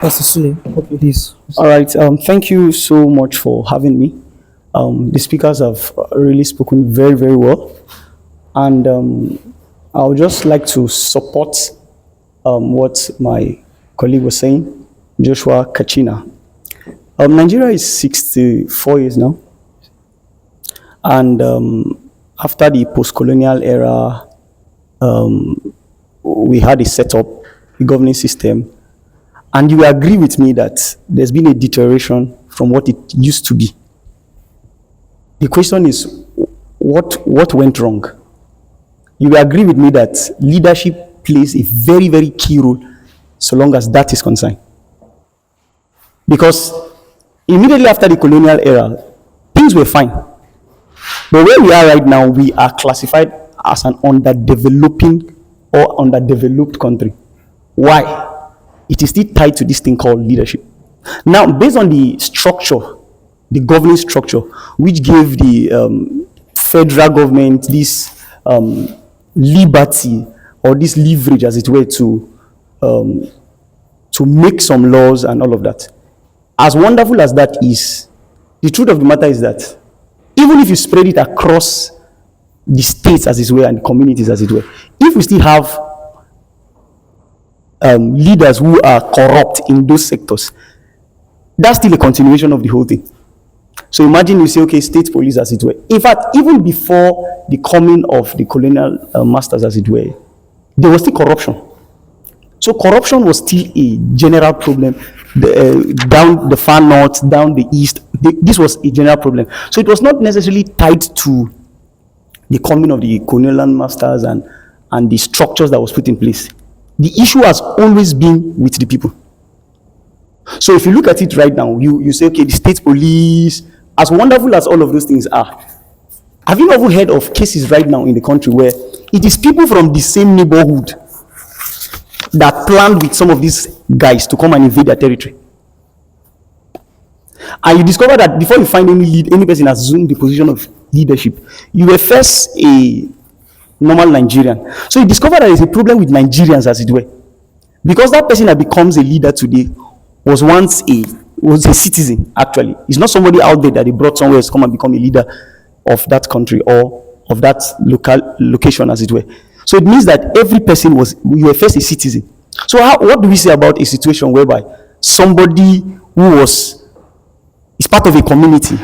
Pastor Sule, okay, please. All right. Thank you so much for having me. The speakers have really spoken very, very well. And I would just like to support what my colleague was saying, Joshua Kachina. Nigeria is 64 years now. And after the post-colonial era, we had a setup, a governing system. And you will agree with me that there's been a deterioration from what it used to be. The question is, what went wrong? You will agree with me that leadership plays a very, very key role so long as that is concerned. Because immediately after the colonial era, things were fine. But where we are right now, we are classified as an underdeveloping or underdeveloped country. Why? It is still tied to this thing called leadership. Now, based on the structure, the governing structure, which gave the federal government this liberty or this leverage, as it were, to make some laws and all of that. As wonderful as that is, the truth of the matter is that even if you spread it across the states, as it were, and the communities, as it were, if we still have leaders who are corrupt in those sectors, that's still a continuation of the whole thing. So imagine you say, okay, state police, as it were. In fact, even before the coming of the colonial masters, as it were, there was still corruption. So corruption was still a general problem down the far north, down the east. This was a general problem. So it was not necessarily tied to the coming of the colonial masters and the structures that was put in place. The issue has always been with the people. So if you look at it right now, you say, okay, the state police, as wonderful as all of those things are, have you ever heard of cases right now in the country where it is people from the same neighborhood that planned with some of these guys to come and invade their territory? And you discover that before you find any person assume the position of leadership, you were first a normal Nigerian. So you discover that there's a problem with Nigerians, as it were. Because that person that becomes a leader today was once a citizen, actually. It's not somebody out there that they brought somewhere to come and become a leader of that country or of that location, as it were. So it means that every person you were first a citizen. So what do we say about a situation whereby somebody who is part of a community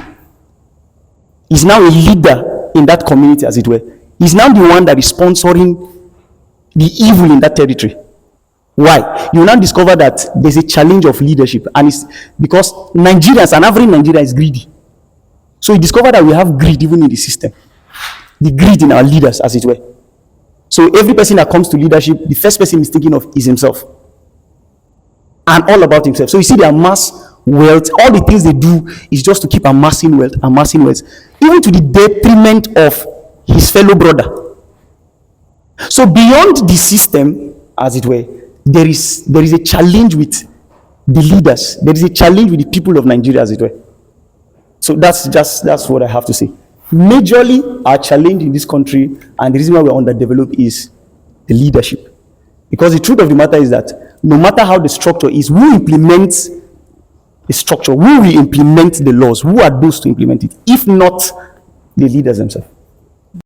is now a leader in that community, as it were? He's now the one that is sponsoring the evil in that territory. Why? You now discover that there's a challenge of leadership, and it's because Nigerians, an average Nigerian, is greedy. So you discover that we have greed even in the system, the greed in our leaders, as it were. So every person that comes to leadership, the first person he's thinking of is himself, and all about himself. So you see, they amass wealth. All the things they do is just to keep amassing wealth, even to the detriment of his fellow brother. So beyond the system, as it were, there is a challenge with the leaders. There is a challenge with the people of Nigeria, as it were. So that's what I have to say. Majorly, our challenge in this country, and the reason why we're underdeveloped, is the leadership. Because the truth of the matter is that no matter how the structure is, who implements the structure, who will implement the laws, who are those to implement it, if not the leaders themselves?